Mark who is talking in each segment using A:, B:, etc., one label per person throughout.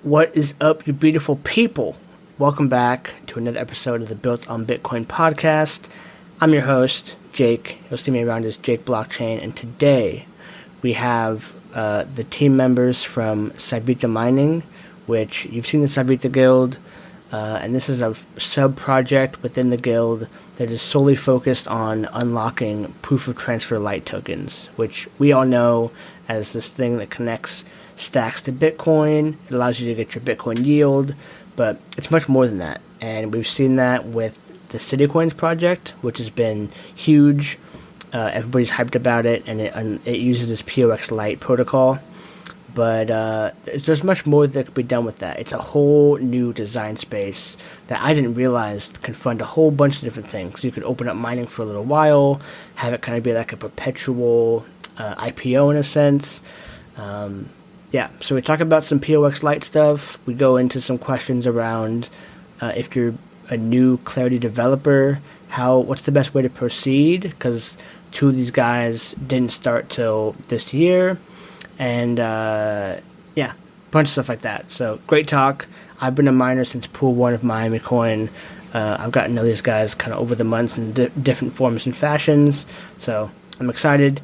A: What is up, you beautiful people? Welcome back to another episode of the Built on Bitcoin podcast. I'm your host, Jake. You'll see me around as Jake Blockchain, and today we have the team members from Syvita Mining, which you've seen the Syvita Guild, and this is a sub-project within the guild that is solely focused on unlocking proof-of-transfer Lite tokens, which we all know as this thing that connects stacks to Bitcoin. It allows you to get your Bitcoin yield, but it's much more than that. And we've seen that with the CityCoins project, which has been huge. Everybody's hyped about it, and it uses this PoX-Lite protocol. But there's much more that could be done with that. It's a whole new design space that I didn't realize can fund a whole bunch of different things. You could open up mining for a little while, have it kind of be like a perpetual IPO in a sense. So we talk about some PoX-Lite stuff. We go into some questions around if you're a new Clarity developer, what's the best way to proceed? Because two of these guys didn't start till this year. And a bunch of stuff like that. So great talk. I've been a miner since pool 1 of Miami Coin. I've gotten to know these guys kind of over the months in different forms and fashions. So I'm excited.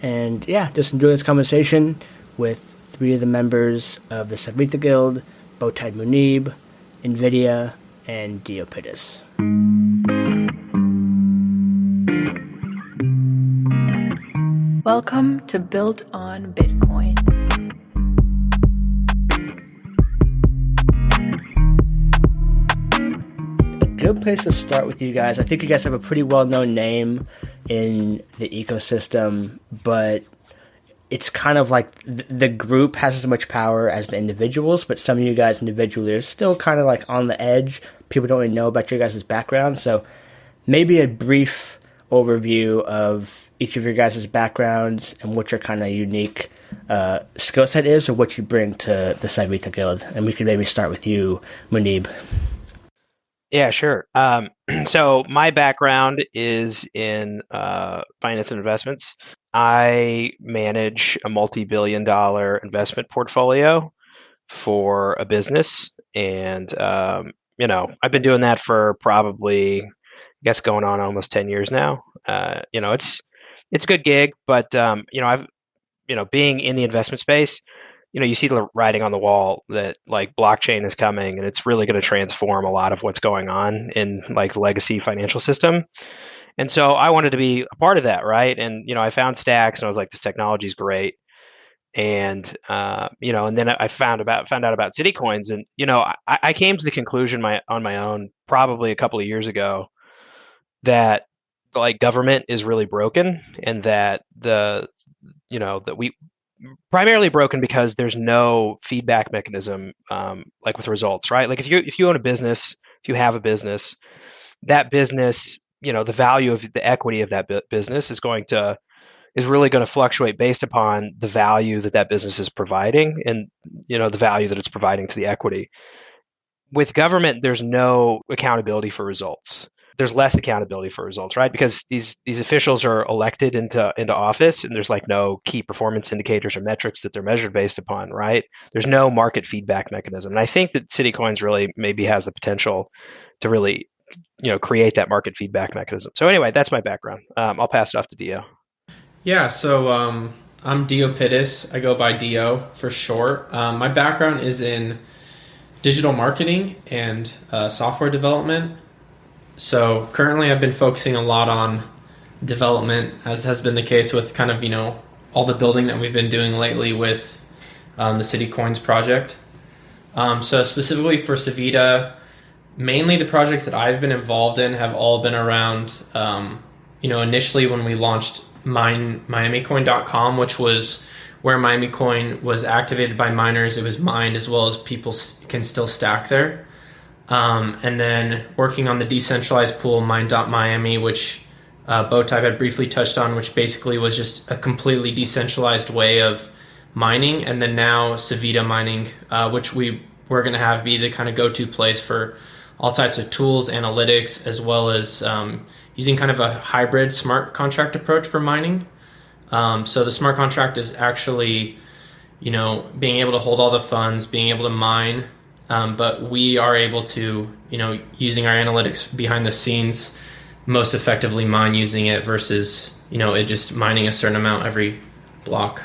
A: And just enjoy this conversation with 3 of the members of the Syvita Guild: Bowtied Munib, NVIDIA, and E36.
B: Welcome to Built on Bitcoin.
A: A good place to start with you guys. I think you guys have a pretty well-known name in the ecosystem, but it's kind of like the group has as much power as the individuals, but some of you guys individually are still kind of like on the edge. People don't really know about your guys' background, so maybe a brief overview of each of your guys' backgrounds and what your kind of unique skill set is, or what you bring to the Syvita Guild. And we could maybe start with you, Munib.
C: Yeah, sure. So my background is in finance and investments. I manage a multi-billion-dollar investment portfolio for a business, and I've been doing that for probably, I guess, going on almost 10 years now. It's a good gig, but I've being in the investment space, you see the writing on the wall that like blockchain is coming, and it's really going to transform a lot of what's going on in like the legacy financial system. And so I wanted to be a part of that, right? And I found Stacks, and I was like, this technology is great. And and then I found out about CityCoins, and I came to the conclusion on my own probably a couple of years ago that like government is really broken, and that that we primarily broken because there's no feedback mechanism like with results, right? Like if you own a business, if you have a business, that business, the value of the equity of that business is really going to fluctuate based upon the value that business is providing, and the value that it's providing to the equity. With government, there's no accountability for results. There's less accountability for results, right? Because these officials are elected into office, and there's like no key performance indicators or metrics that they're measured based upon, right? There's no market feedback mechanism. And I think that CityCoins really maybe has the potential to really create that market feedback mechanism. So anyway, that's my background. I'll pass it off to Dio.
D: Yeah, so I'm E36. I go by Dio for short. My background is in digital marketing and software development. So currently I've been focusing a lot on development, as has been the case with kind of, all the building that we've been doing lately with the CityCoins project. So specifically for Syvita, mainly the projects that I've been involved in have all been around, initially when we launched MiamiCoin.com, which was where Miami Coin was activated by miners. It was mined as well as people can still stack there. And then working on the decentralized pool, Mine.Miami, which Bowtied had briefly touched on, which basically was just a completely decentralized way of mining. And then now Syvita Mining, which we're going to have be the kind of go-to place for all types of tools, analytics, as well as using kind of a hybrid smart contract approach for mining. So the smart contract is actually being able to hold all the funds, being able to mine. But we are able to, using our analytics behind the scenes, most effectively mine using it versus, it just mining a certain amount every block.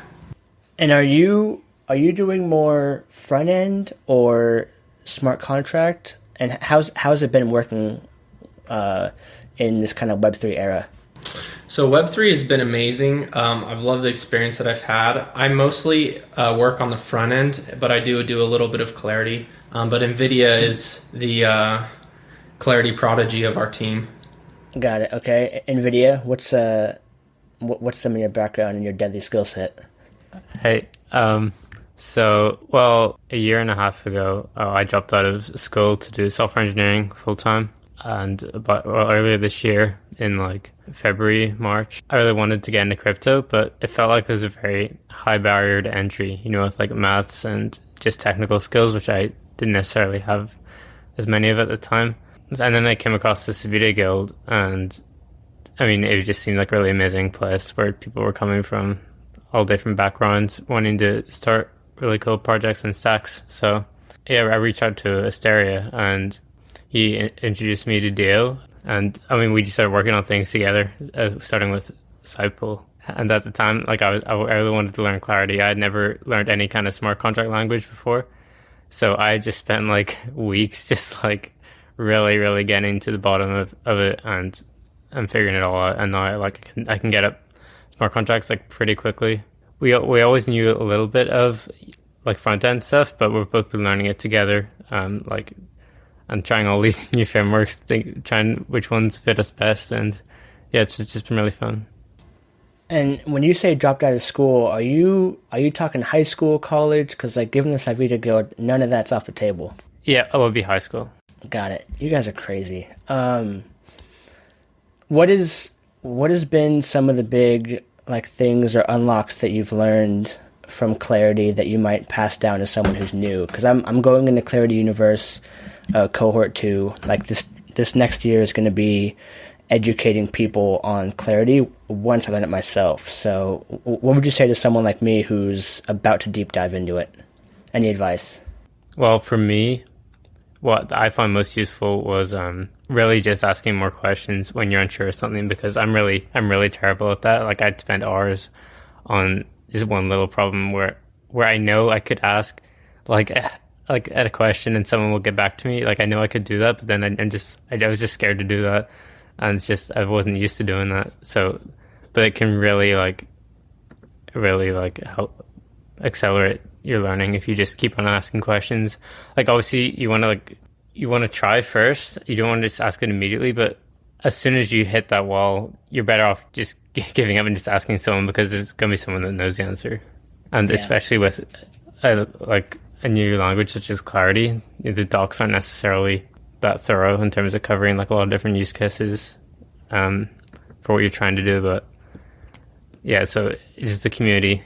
A: And are you doing more front end or smart contract? And how's it been working in this kind of Web3 era?
D: So Web3 has been amazing. I've loved the experience that I've had. I mostly work on the front end, but I do a little bit of Clarity. But NVIDIA is the Clarity prodigy of our team.
A: Got it. Okay. NVIDIA, what's some of your background and your deadly skill set?
E: Hey, a year and a half ago, I dropped out of school to do software engineering full time. And earlier this year, in like February, March, I really wanted to get into crypto, but it felt like there's a very high barrier to entry, with like maths and just technical skills, which I didn't necessarily have as many of at the time. And then I came across the Syvita Guild, and I mean, it just seemed like a really amazing place where people were coming from all different backgrounds, wanting to start really cool projects and stacks. So yeah, I reached out to Asteria, and he introduced me to Dio, and I mean, we just started working on things together, starting with Sidepool. And at the time, like I really wanted to learn Clarity. I had never learned any kind of smart contract language before, so I just spent like weeks just like really getting to the bottom of it and figuring it all out. And now I can get up smart contracts like pretty quickly. We always knew a little bit of like front end stuff, but we've both been learning it together. And trying all these new frameworks, trying which ones fit us best, and yeah, it's just been really fun.
A: And when you say dropped out of school, are you talking high school, college? Because like given the Syvita Guild, none of that's off the table.
E: Yeah, it would be high school.
A: Got it. You guys are crazy. What has been some of the big like things or unlocks that you've learned from Clarity that you might pass down to someone who's new? Because I'm going into Clarity Universe. Cohort 2, like this next year is going to be educating people on Clarity once I learn it myself. So what would you say to someone like me who's about to deep dive into it? Any advice?
E: Well, for me, what I find most useful was really just asking more questions when you're unsure of something, because I'm really terrible at that. Like I'd spend hours on just one little problem where I know I could ask like at a question and someone will get back to me. Like I know I could do that, but then I was just scared to do that, and it's just I wasn't used to doing that. So, but it can really help accelerate your learning if you just keep on asking questions. Like obviously you want to try first. You don't want to just ask it immediately, but as soon as you hit that wall, you're better off just giving up and just asking someone, because there's gonna be someone that knows the answer, and especially with a new language such as Clarity, the docs aren't necessarily that thorough in terms of covering like a lot of different use cases for what you're trying to do. But yeah, so just the community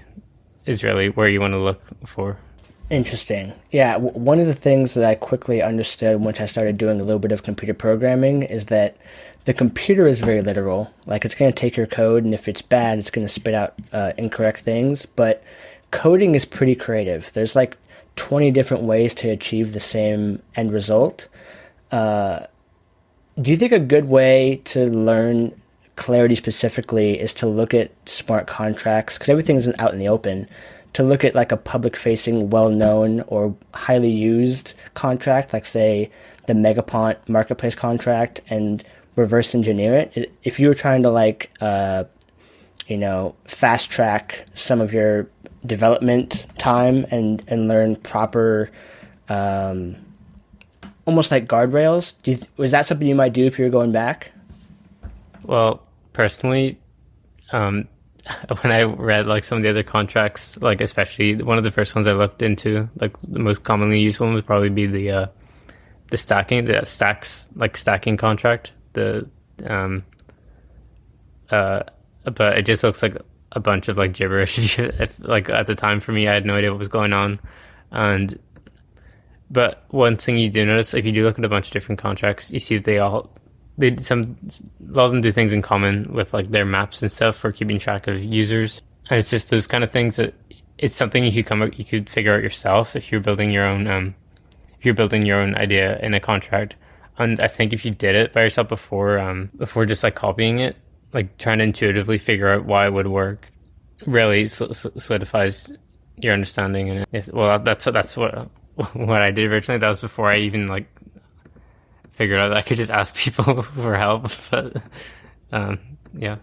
E: is really where you want to look for.
A: Interesting. Yeah, one of the things that I quickly understood once I started doing a little bit of computer programming is that the computer is very literal. Like it's going to take your code, and if it's bad, it's going to spit out incorrect things. But coding is pretty creative. There's like 20 different ways to achieve the same end result. Do you think a good way to learn Clarity specifically is to look at smart contracts, because everything's out in the open, to look at like a public-facing, well-known or highly used contract, like say the Megapont marketplace contract, and reverse engineer it? If you were trying to like, fast track some of your development time and learn proper almost like guardrails, was that something you might do if you were going back?
E: Well, personally, when I read like some of the other contracts, like especially one of the first ones I looked into, like the most commonly used one would probably be the stacking contract, but it just looks like a bunch of like gibberish. Like at the time for me, I had no idea what was going on. But one thing you do notice, if you do look at a bunch of different contracts, you see that a lot of them do things in common with like their maps and stuff for keeping track of users. And it's just those kind of things that it's something you could figure out yourself if you're building your own idea in a contract. And I think if you did it by yourself before just like copying it, like trying to intuitively figure out why it would work, really solidifies your understanding. And well, that's what I did originally. That was before I even like figured out that I could just ask people for help. But yeah.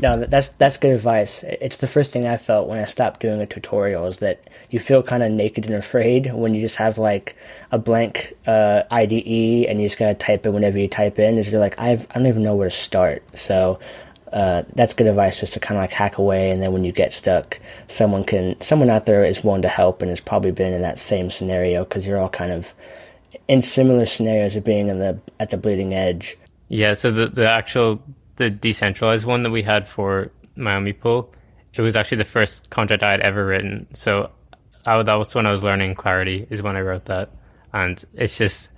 A: No, that's good advice. It's the first thing I felt when I stopped doing a tutorial is that you feel kind of naked and afraid when you just have like a blank IDE and you just gotta type in whenever you type in. Is you're like I don't even know where to start. So that's good advice, just to kind of like hack away, and then when you get stuck, someone out there is willing to help and has probably been in that same scenario, because you're all kind of in similar scenarios of being at the bleeding edge.
E: Yeah. So the decentralized one that we had for Miami Pool, it was actually the first contract I had ever written. So that was when I was learning Clarity, is when I wrote that. And it's just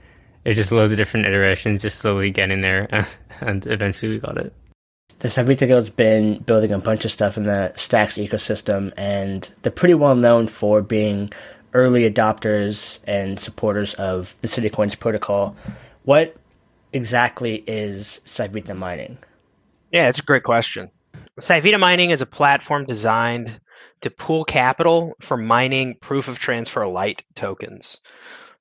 E: loads of different iterations, just slowly getting there, and eventually we got it.
A: The Syvita Guild's been building a bunch of stuff in the Stacks ecosystem, and they're pretty well known for being early adopters and supporters of the CityCoins protocol. What exactly is Syvita mining?
C: Yeah, it's a great question. Syvita mining is a platform designed to pool capital for mining proof of transfer light tokens.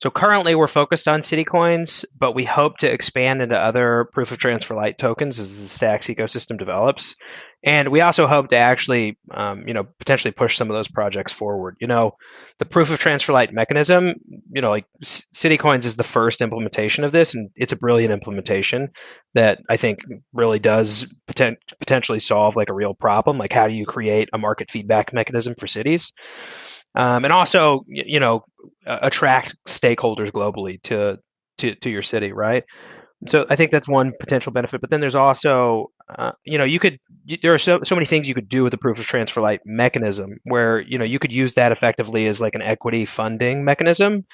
C: So currently we're focused on CityCoins, but we hope to expand into other proof of transfer light tokens as the Stacks ecosystem develops. And we also hope to actually, potentially push some of those projects forward. The proof of transfer light mechanism, like CityCoins is the first implementation of this, and it's a brilliant implementation that I think really does potentially solve like a real problem. Like, how do you create a market feedback mechanism for cities? And also, attract stakeholders globally to your city, right? So I think that's one potential benefit. But then there's also, there are so many things you could do with the proof of transfer light mechanism, where you could use that effectively as like an equity funding mechanism.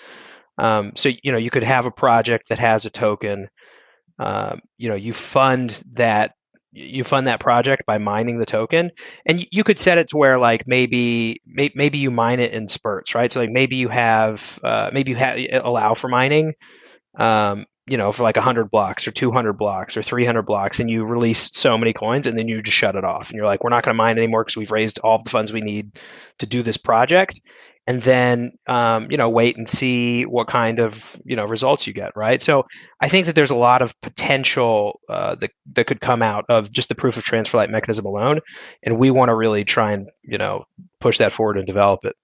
C: So you could have a project that has a token. You fund that project by mining the token, and you could set it to where like maybe you mine it in spurts, right? So like maybe you allow for mining, for like 100 blocks or 200 blocks or 300 blocks, and you release so many coins, and then you just shut it off, and you're like, we're not going to mine anymore because we've raised all the funds we need to do this project. And then wait and see what kind of results you get, right? So I think that there's a lot of potential that could come out of just the proof of transfer light mechanism alone, and we want to really try and push that forward and develop it.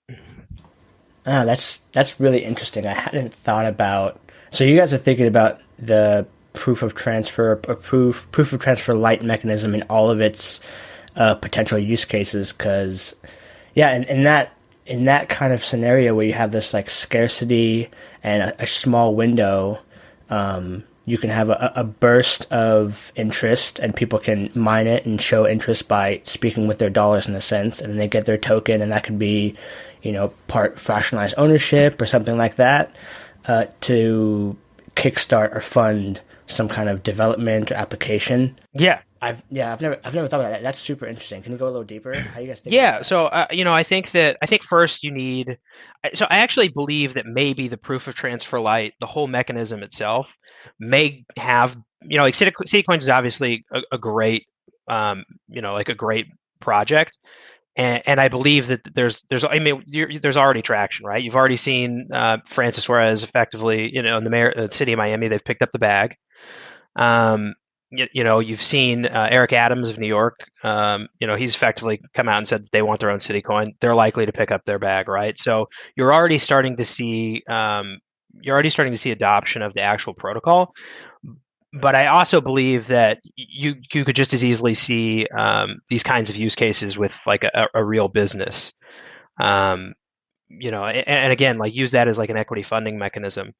A: That's really interesting. I hadn't thought about. So you guys are thinking about the proof of transfer or proof of transfer light mechanism in all of its potential use cases, because in that kind of scenario where you have this like scarcity and a small window, you can have a burst of interest, and people can mine it and show interest by speaking with their dollars in a sense, and then they get their token, and that could be, part fractionalized ownership or something like that, to kickstart or fund some kind of development or application.
C: Yeah.
A: I've never thought about that. That's super interesting. Can you go a little deeper? How you guys think?
C: Yeah. So I think first you need. So I actually believe that maybe the proof of transfer light, the whole mechanism itself, may have like CityCoins is obviously a great like a great project, and I believe that there's already traction, right? You've already seen Francis Suarez effectively in the city of Miami. They've picked up the bag. You've seen Eric Adams of New York. He's effectively come out and said that they want their own city coin. They're likely to pick up their bag, right? So you're already starting to see adoption of the actual protocol. But I also believe that you could just as easily see these kinds of use cases with like a real business. And again, like use that as like an equity funding mechanism.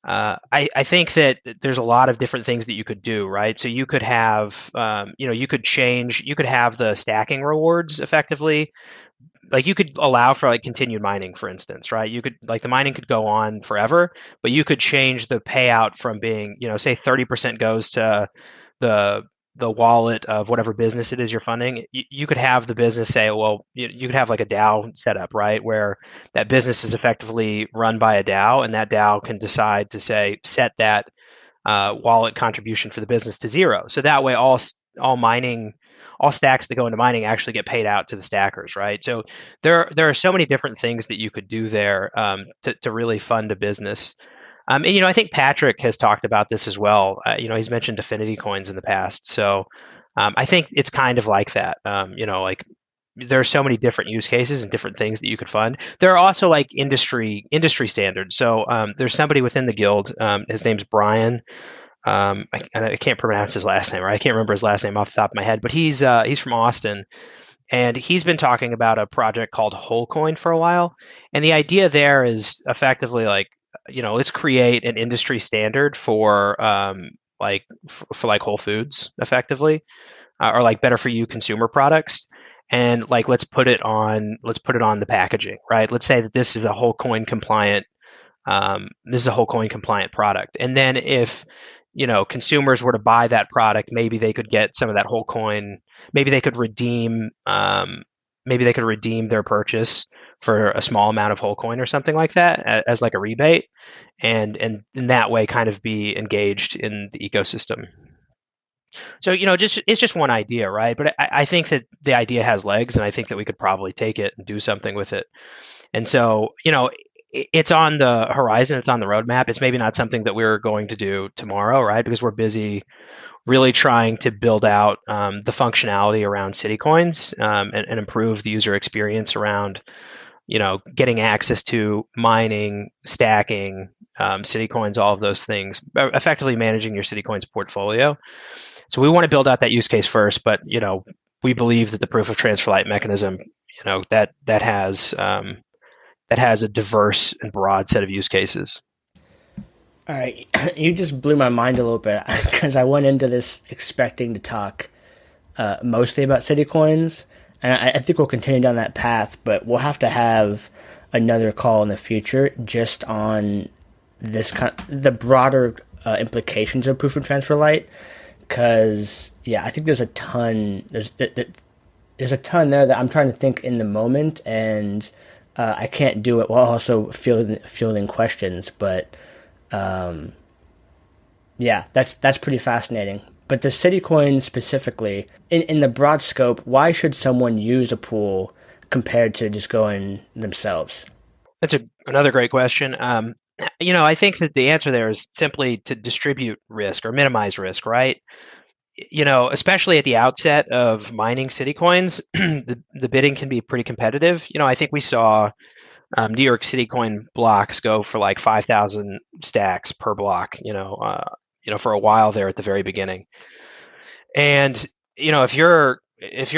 C: I think that there's a lot of different things that you could do, right? So you could have, you could have the stacking rewards effectively. Like you could allow for like continued mining, for instance, right? You could like the mining could go on forever, but you could change the payout from being, say 30% goes to the the wallet of whatever business it is you're funding, you could have the business say, well, you could have like a DAO set up, right, where that business is effectively run by a DAO, and that DAO can decide to say set that wallet contribution for the business to zero. So that way, all stacks that go into mining actually get paid out to the stackers, right? So there are so many different things that you could do there to really fund a business. And I think Patrick has talked about this as well. He's mentioned affinity coins in the past. So I think it's kind of like that. Like there are so many different use cases and different things that you could fund. There are also like industry standards. So there's somebody within the guild. His name's Brian. I can't pronounce his last name, or I can't remember his last name off the top of my head. But he's from Austin, and he's been talking about a project called WholeCoin for a while. And the idea there is effectively like, let's create an industry standard for like Whole Foods, effectively, or like better for you consumer products, and like let's put it on the packaging, right? Let's say that this is a WholeCoin compliant product, and then if consumers were to buy that product, maybe they could get some of that WholeCoin. Maybe they could redeem their purchase for a small amount of WholeCoin or something like that as like a rebate, and in that way kind of be engaged in the ecosystem. So it's just one idea, right? But I think that the idea has legs, and I think that we could probably take it and do something with it. And so it's on the horizon, it's on the roadmap. It's maybe not something that we're going to do tomorrow, right? Because we're busy really trying to build out the functionality around CityCoins and improve the user experience around getting access to mining, stacking, CityCoins, all of those things, effectively managing your CityCoins portfolio. So we want to build out that use case first, but we believe that the proof of transfer light mechanism, that has a diverse and broad set of use cases.
A: All right, you just blew my mind a little bit because I went into this expecting to talk mostly about CityCoins, and I think we'll continue down that path, but we'll have to have another call in the future just on this the broader implications of proof of transfer light, because I think there's a ton there's a ton there that I'm trying to think in the moment, and I can't do it while also fielding questions, but that's pretty fascinating. But the CityCoin specifically, in the broad scope, why should someone use a pool compared to just going themselves?
C: That's another great question. I think that the answer there is simply to distribute risk or minimize risk, right? Especially at the outset of mining CityCoins, the bidding can be pretty competitive. I think we saw New York City coin blocks go for like 5,000 stacks per block, for a while there at the very beginning. And, if you're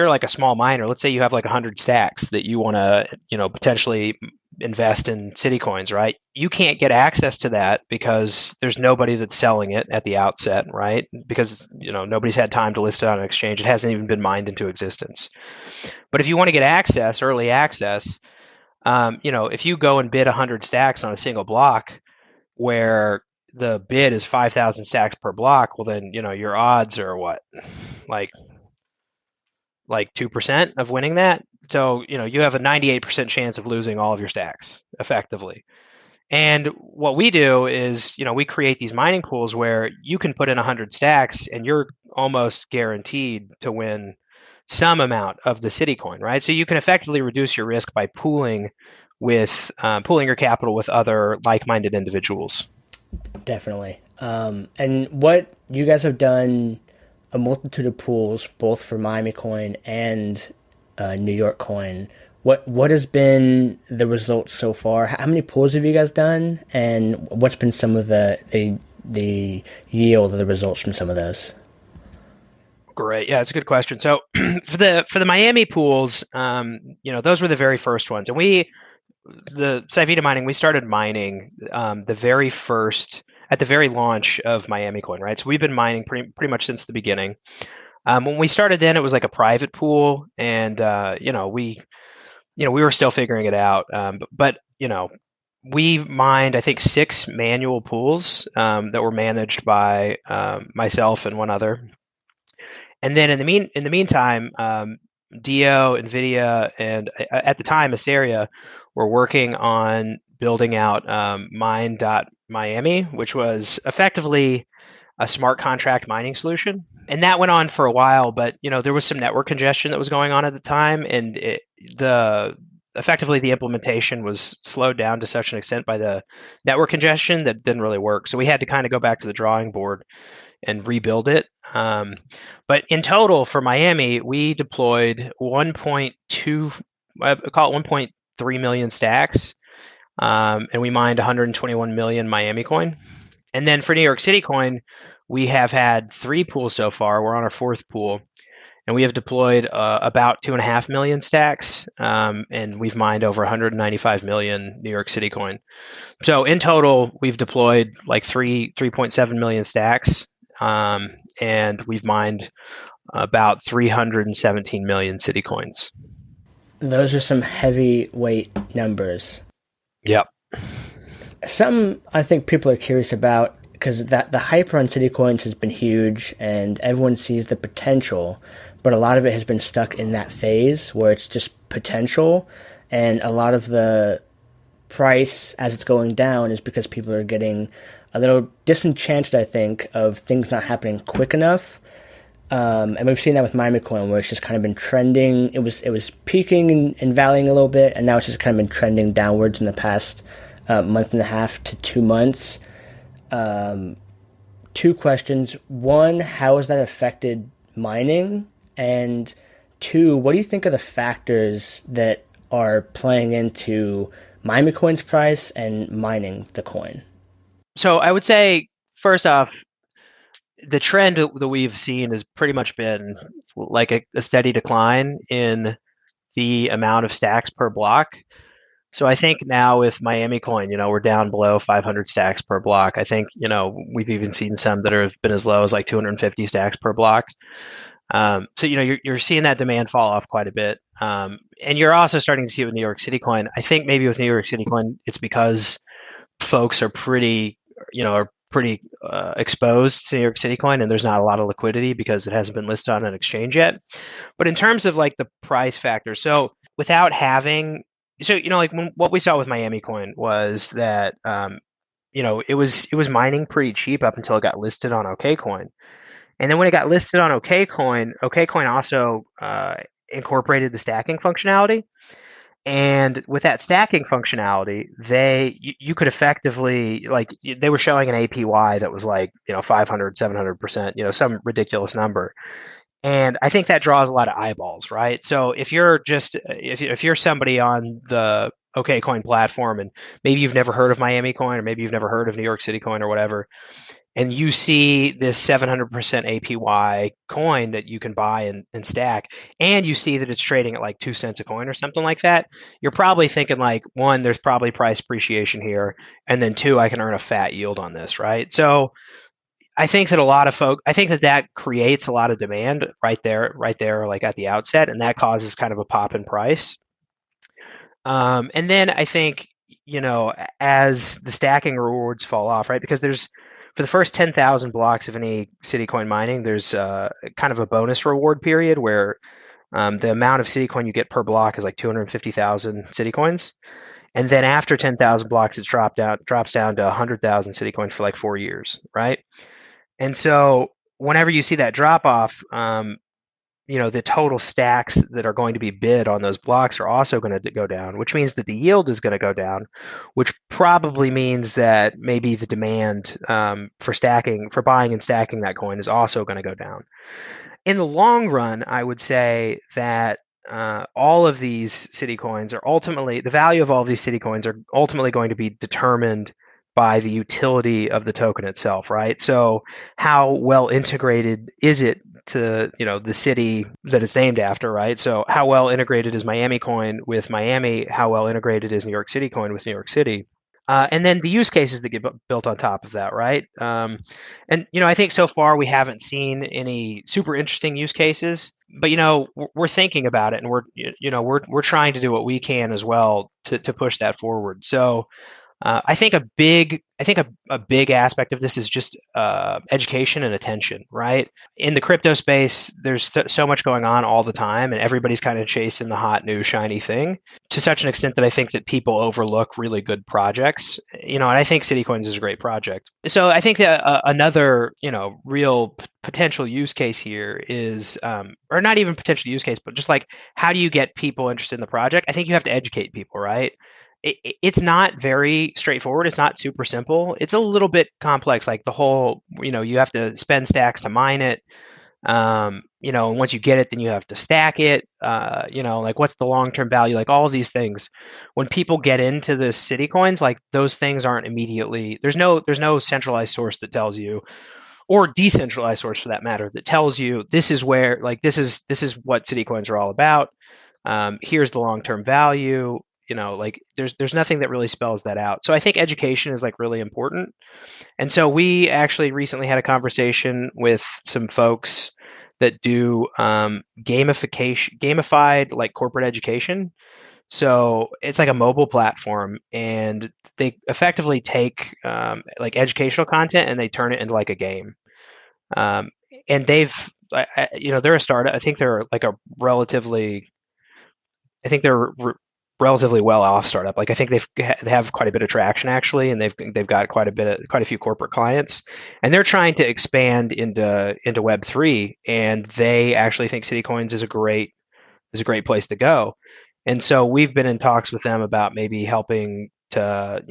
C: like a small miner, let's say you have like 100 stacks that you want to, potentially invest in CityCoins, right? You can't get access to that because there's nobody that's selling it at the outset, right? Because, nobody's had time to list it on an exchange. It hasn't even been mined into existence. But if you want to get access, early access, if you go and bid 100 stacks on a single block where the bid is 5,000 stacks per block, well then, your odds are what? Like 2% of winning that. So, you have a 98% chance of losing all of your stacks effectively. And what we do is, we create these mining pools where you can put in 100 stacks and you're almost guaranteed to win some amount of the CityCoin, right? So you can effectively reduce your risk by pooling your capital with other like-minded individuals.
A: Definitely. And what you guys have done a multitude of pools, both for Miami Coin and New York Coin. What has been the results so far? How many pools have you guys done, and what's been some of the yield of the results from some of those?
C: Great. Yeah, it's a good question. So for the Miami pools, those were the very first ones. And the Syvita mining, we started mining at the very launch of Miami Coin, right? So we've been mining pretty much since the beginning. When we started then, it was like a private pool, and we were still figuring it out. But we mined, I think, 6 manual pools that were managed by myself and one other. And then in the meantime, Dio, NVIDIA, and at the time Asteria were working on building out Mine.Miami, which was effectively a smart contract mining solution. And that went on for a while, but there was some network congestion that was going on at the time, and effectively the implementation was slowed down to such an extent by the network congestion that didn't really work. So we had to kind of go back to the drawing board and rebuild it. But in total for Miami, we deployed 1.2, I call it 1.3 million stacks, and we mined 121 million Miami coin. And then for New York City coin, we have had 3 pools so far. We're on our 4th pool, and we have deployed about 2.5 million stacks, and we've mined over 195 million New York City coin. So in total, we've deployed like 3.7 million stacks, and we've mined about 317 million CityCoins.
A: Those are some heavyweight numbers.
C: Yep.
A: Something I think people are curious about, because the hype around CityCoins has been huge, and everyone sees the potential, but a lot of it has been stuck in that phase where it's just potential, and a lot of the price as it's going down is because people are getting a little disenchanted, I think, of things not happening quick enough. And we've seen that with Miami Coin, where it's just kind of been trending. It was peaking and valleying a little bit, and now it's just kind of been trending downwards in the past month and a half to 2 months. 2 questions. 1, how has that affected mining? And 2, what do you think are the factors that are playing into Miami Coin's price and mining the coin?
C: So I would say, first off, the trend that we've seen has pretty much been like a steady decline in the amount of stacks per block. So I think now with Miami Coin, we're down below 500 stacks per block. I think, we've even seen some that have been as low as like 250 stacks per block. So, you're seeing that demand fall off quite a bit. And you're also starting to see it with New York City Coin. I think maybe with New York City Coin, it's because folks are pretty exposed to New York City Coin, and there's not a lot of liquidity because it hasn't been listed on an exchange yet. But in terms of like the price factor, so without having, what we saw with Miami Coin was that, it was mining pretty cheap up until it got listed on OkCoin. And then when it got listed on OkCoin also incorporated the stacking functionality. And with that stacking functionality, you could effectively, like, they were showing an APY that was like 500, 700%, some ridiculous number. And I think that draws a lot of eyeballs, right? So if you're somebody on the OkCoin platform, and maybe you've never heard of Miami Coin, or maybe you've never heard of New York City Coin or whatever, and you see this 700% APY coin that you can buy and stack, and you see that it's trading at like 2 cents a coin or something like that, you're probably thinking like, 1, there's probably price appreciation here, and then 2, I can earn a fat yield on this, right? So I think that I think that creates a lot of demand right there, like at the outset, and that causes kind of a pop in price. And then I think, as the stacking rewards fall off, right? Because for the first 10,000 blocks of any CityCoin mining, there's kind of a bonus reward period where the amount of CityCoin you get per block is like 250,000 CityCoins. And then after 10,000 blocks, it drops down to 100,000 CityCoins for like 4 years, right? And so whenever you see that drop off, the total stacks that are going to be bid on those blocks are also going to go down, which means that the yield is going to go down, which probably means that maybe the demand for buying and stacking that coin is also going to go down. In the long run, I would say that all of these CityCoins are ultimately, the value of all of these CityCoins are ultimately going to be determined by the utility of the token itself, right? So how well integrated is it to the city that it's named after, right? So how well integrated is Miami Coin with Miami? How well integrated is New York City Coin with New York City? And then the use cases that get built on top of that, right? And I think so far we haven't seen any super interesting use cases, but we're thinking about it, and we're trying to do what we can as well to push that forward. So I think a big aspect of this is just education and attention, right? In the crypto space, there's so much going on all the time, and everybody's kind of chasing the hot new shiny thing to such an extent that I think that people overlook really good projects. And I think CityCoins is a great project. So I think another real potential use case here is, or not even potential use case, but just like how do you get people interested in the project? I think you have to educate people, right? It's not very straightforward. It's not super simple. It's a little bit complex. Like the whole, you have to spend stacks to mine it. And once you get it, then you have to stack it. Like what's the long-term value? Like all of these things. When people get into the city coins, like those things aren't immediately. There's no centralized source that tells you, or decentralized source for that matter, that tells you this is where, like this is what city coins are all about. Here's the long-term value. Like there's nothing that really spells that out. So I think education is like really important. And so we actually recently had a conversation with some folks that do gamified like corporate education. So it's like a mobile platform, and they effectively take like educational content and they turn it into like a game. And they're a startup. I think they're relatively well off startup. Like I think they have quite a bit of traction actually, and they've got quite a few corporate clients, and they're trying to expand into Web3, and they actually think CityCoins is a great place to go. And so we've been in talks with them about maybe helping to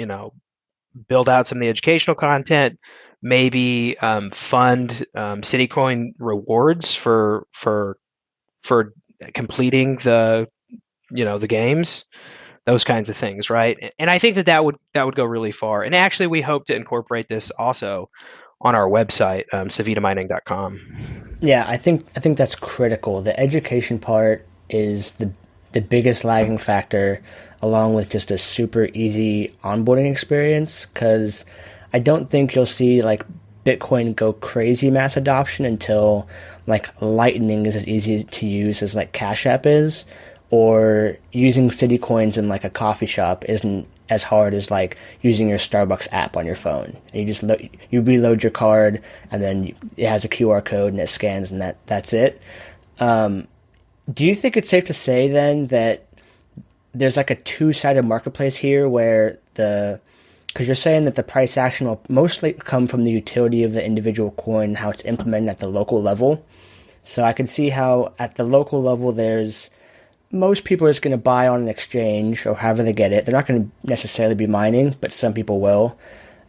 C: build out some of the educational content, maybe fund CityCoin rewards for completing the games, those kinds of things, right? And I think that would go really far. And actually, we hope to incorporate this also on our website, savitamining.com.
A: Yeah, I think that's critical. The education part is the biggest lagging factor, along with just a super easy onboarding experience. Because I don't think you'll see like Bitcoin go crazy mass adoption until like Lightning is as easy to use as like Cash App is, or using CityCoins in like a coffee shop isn't as hard as like using your Starbucks app on your phone. You just you reload your card, and then it has a QR code and it scans, and that's it. Do you think it's safe to say then that there's like a two-sided marketplace here, where because you're saying that the price action will mostly come from the utility of the individual coin, how it's implemented at the local level. So I can see how at the local level most people are just going to buy on an exchange or however they get it. They're not going to necessarily be mining, but some people will.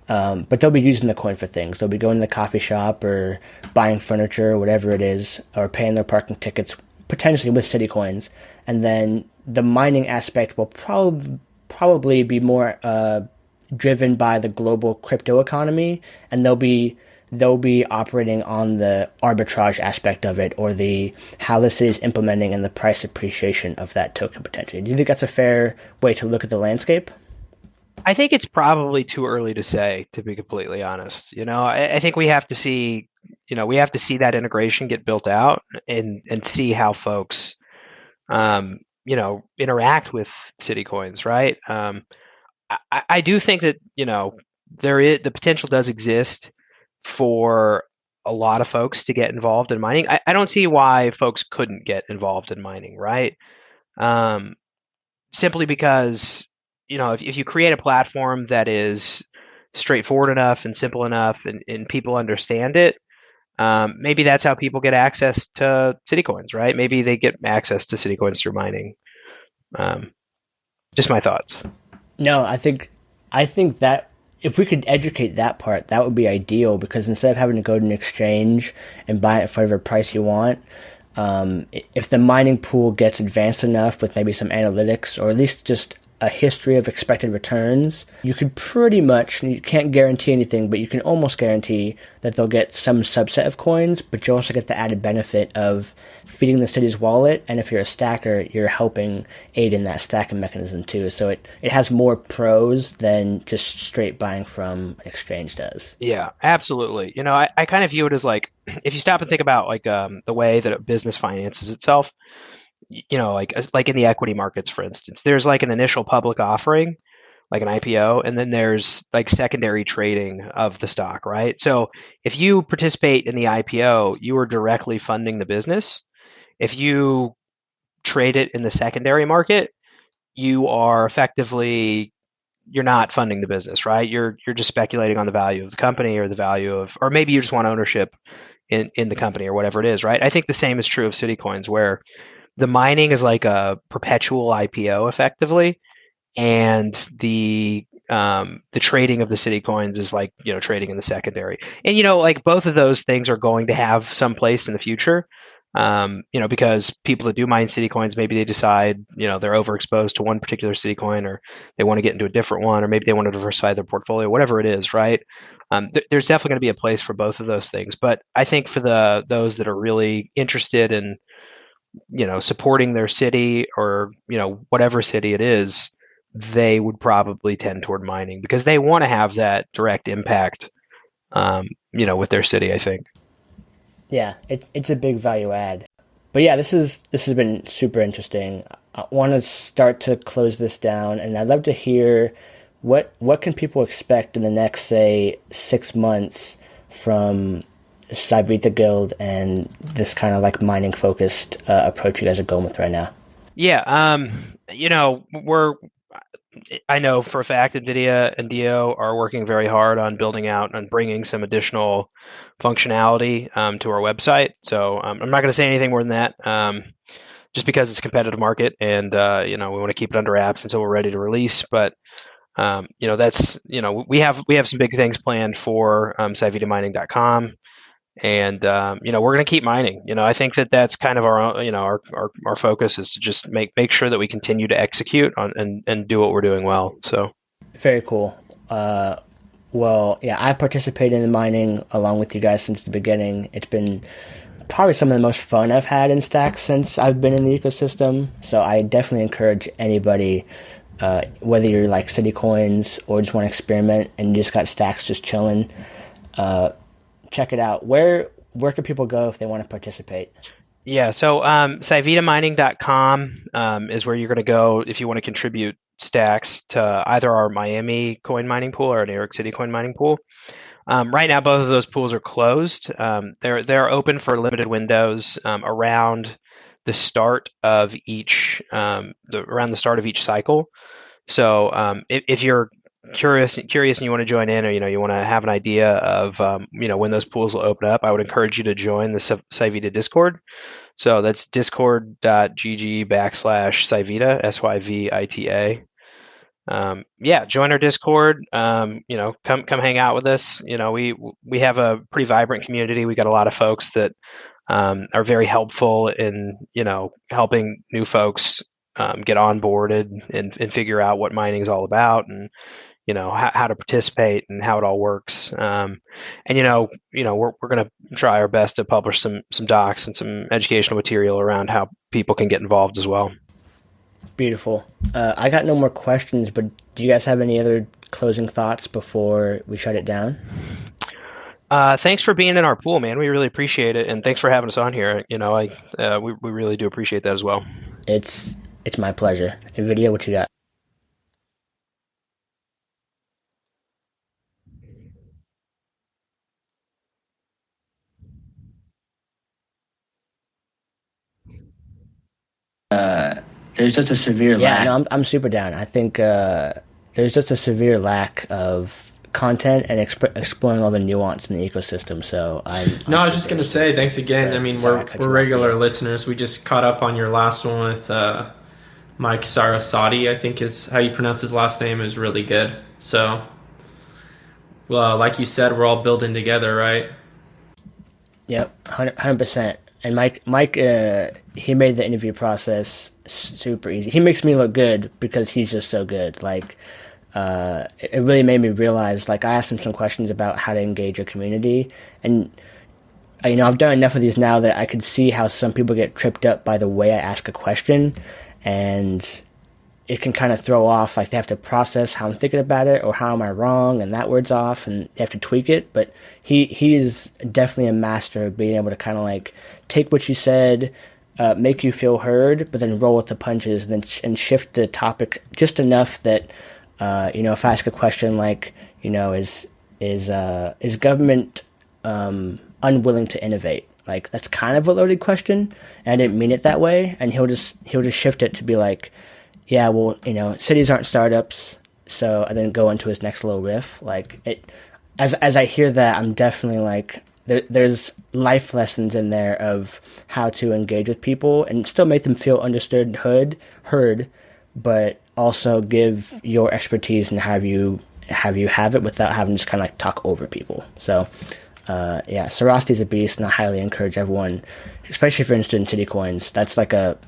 A: But they'll be using the coin for things. They'll be going to the coffee shop or buying furniture or whatever it is, or paying their parking tickets, potentially with city coins. And then the mining aspect will probably be more driven by the global crypto economy, and they'll be operating on the arbitrage aspect of it, or how the city is implementing and the price appreciation of that token potentially. Do you think that's a fair way to look at the landscape?
C: I think it's probably too early to say, to be completely honest. I think we have to see that integration get built out and see how folks interact with city coins, right? I do think that the potential does exist for a lot of folks to get involved in mining. I don't see why folks couldn't get involved in mining, right? Simply because if you create a platform that is straightforward enough and simple enough, and people understand it, maybe that's how people get access to CityCoins, right? Maybe they get access to CityCoins through mining. Just my thoughts.
A: No, I think that if we could educate that part, that would be ideal, because instead of having to go to an exchange and buy it for whatever price you want, if the mining pool gets advanced enough with maybe some analytics, or at least just a history of expected returns, you could pretty much, you can't guarantee anything, but you can almost guarantee that they'll get some subset of coins, but you also get the added benefit of feeding the city's wallet, and if you're a stacker, you're helping aid in that stacking mechanism too. So it has more pros than just straight buying from an exchange does.
C: Yeah, absolutely. I kind of view it as like, if you stop and think about like the way that a business finances itself, like in the equity markets, for instance, there's like an initial public offering like an IPO, and then there's like secondary trading of the stock, right? So if you participate in the IPO, you are directly funding the business. If you trade it in the secondary market, you are effectively you're not funding the business, right? You're just speculating on the value of the company or the value of, or maybe you just want ownership in the company or whatever it is, right? I think the same is true of CityCoins, where the mining is like a perpetual IPO effectively, and the trading of the city coins is like trading in the secondary, and like both of those things are going to have some place in the future, because people that do mine city coins, maybe they decide they're overexposed to one particular city coin, or they want to get into a different one, or maybe they want to diversify their portfolio, whatever it is, right? There's definitely going to be a place for both of those things, but I think for those that are really interested in supporting their city, or whatever city it is, they would probably tend toward mining because they want to have that direct impact, with their city, I think.
A: Yeah, it's a big value add. But yeah, this has been super interesting. I want to start to close this down, and I'd love to hear what can people expect in the next, say, 6 months from Syvita Guild and this kind of like mining focused approach you guys are going with right now.
C: Yeah, I know for a fact NVIDIA and Dio are working very hard on building out and bringing some additional functionality to our website. So I'm not going to say anything more than that, just because it's a competitive market, and we want to keep it under wraps until we're ready to release. But that's we have some big things planned for SyvitaMining.com. And we're going to keep mining. I think that's kind of our focus is to just make sure that we continue to execute on and do what we're doing well. So
A: very cool. Well, yeah, I've participated in mining along with you guys since the beginning. It's been probably some of the most fun I've had in Stacks since I've been in the ecosystem. So I definitely encourage anybody, whether you're like CityCoins or just want to experiment and you just got Stacks just chilling, check it out. Where can people go if they want to participate?
C: Yeah, so SyvitaMining.com is where you're going to go if you want to contribute stacks to either our Miami coin mining pool or our New York City coin mining pool. Right now, both of those pools are closed. They're open for limited windows around the start of each cycle. So if you're curious and you want to join in, or you want to have an idea of when those pools will open up, I would encourage you to join the Syvita Discord. So that's discord.gg/Syvita, SYVITA. Join our Discord. Come hang out with us. We have a pretty vibrant community. We got a lot of folks that are very helpful in helping new folks get onboarded and figure out what mining is all about, and how to participate and how it all works. We're going to try our best to publish some docs and some educational material around how people can get involved as well.
A: Beautiful. I got no more questions, but do you guys have any other closing thoughts before we shut it down?
C: Thanks for being in our pool, man. We really appreciate it, and thanks for having us on here. We really do appreciate that as well.
A: It's my pleasure. NVIDIA, what you got? There's just a severe lack. Yeah, no, I'm super down. I think there's just a severe lack of content and exploring all the nuance in the ecosystem. So I was just going to say thanks again.
D: I mean, we're regular listeners. We just caught up on your last one with Mike Sarasati, I think is how you pronounce his last name, is really good. So, well, like you said, we're all building together, right?
A: Yep, 100%. And Mike, he made the interview process super easy. He makes me look good because he's just so good. Like, it really made me realize, like, I asked him some questions about how to engage a community. And, I've done enough of these now that I could see how some people get tripped up by the way I ask a question. And it can kind of throw off, like, they have to process how I'm thinking about it or how am I wrong and that word's off and they have to tweak it. But he is definitely a master of being able to kind of, like, take what you said, make you feel heard, but then roll with the punches and shift the topic just enough that if I ask a question like, is government unwilling to innovate? Like, that's kind of a loaded question, and I didn't mean it that way. And he'll just shift it to be like, yeah, well, cities aren't startups. So I then go into his next little riff. Like, as I hear that, I'm definitely like, there's life lessons in there of how to engage with people and still make them feel understood and heard, but also give your expertise and have you have it without having to just kind of like talk over people. So, Sorosti's a beast, and I highly encourage everyone, especially if you're interested in CityCoins,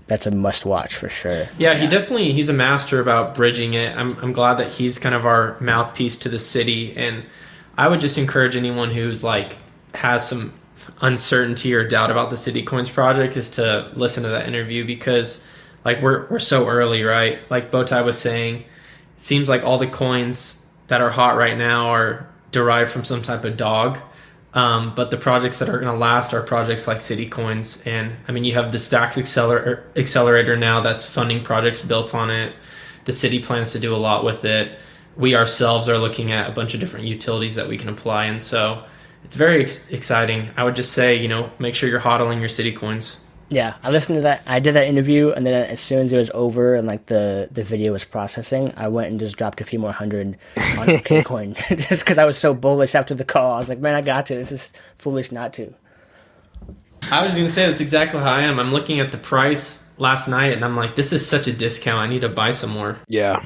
A: that's a must watch for sure.
D: Yeah, he's a master about bridging it. I'm glad that he's kind of our mouthpiece to the city, and I would just encourage anyone who's like has some uncertainty or doubt about the CityCoins project is to listen to that interview, because like we're so early, right? Like Bowtie was saying, it seems like all the coins that are hot right now are derived from some type of dog. But the projects that are going to last are projects like CityCoins. And I mean, you have the Stacks accelerator now that's funding projects built on it. The city plans to do a lot with it. We ourselves are looking at a bunch of different utilities that we can apply. And so it's very exciting. I would just say, make sure you're hodling your CityCoins.
A: Yeah, I listened to that. I did that interview, and then as soon as it was over and like the video was processing, I went and just dropped a few more hundred on OkCoin just because I was so bullish after the call. I was like, man, I got to. This is foolish not to.
D: I was going to say that's exactly how I am. I'm looking at the price last night, and I'm like, this is such a discount. I need to buy some more.
C: Yeah.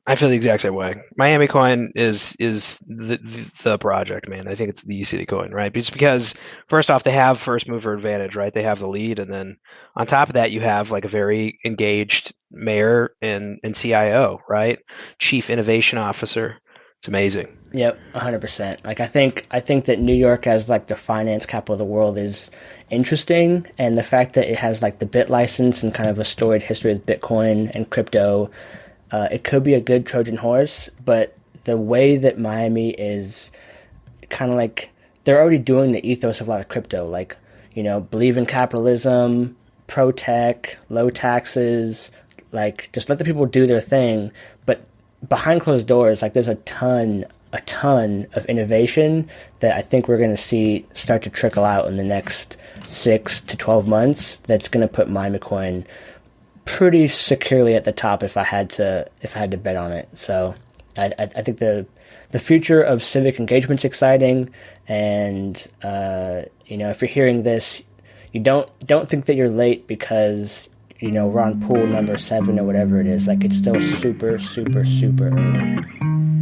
C: I feel the exact same way. Miami Coin is the project, man. I think it's the CityCoin, right? Just because, first off, they have first mover advantage, right? They have the lead, and then on top of that, you have like a very engaged mayor and CIO, right? Chief Innovation Officer. It's amazing.
A: Yep, 100%. Like I think that New York as like the finance capital of the world is interesting, and the fact that it has like the bit license and kind of a storied history with Bitcoin and crypto. It could be a good Trojan horse, but the way that Miami is kind of like, they're already doing the ethos of a lot of crypto, like, believe in capitalism, pro-tech, low taxes, like, just let the people do their thing. But behind closed doors, like, there's a ton of innovation that I think we're going to see start to trickle out in the next 6 to 12 months that's going to put Miami Coin pretty securely at the top if I had to bet on it. So I think the future of civic engagement is exciting, and if you're hearing this, you don't think that you're late because we're on pool number 7 or whatever it is. Like, it's still super super super early.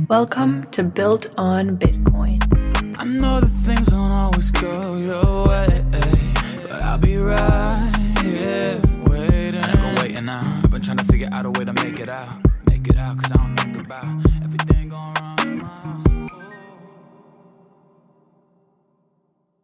B: Welcome to Built on Bitcoin.
F: I know that things don't always go your way, but I'll be right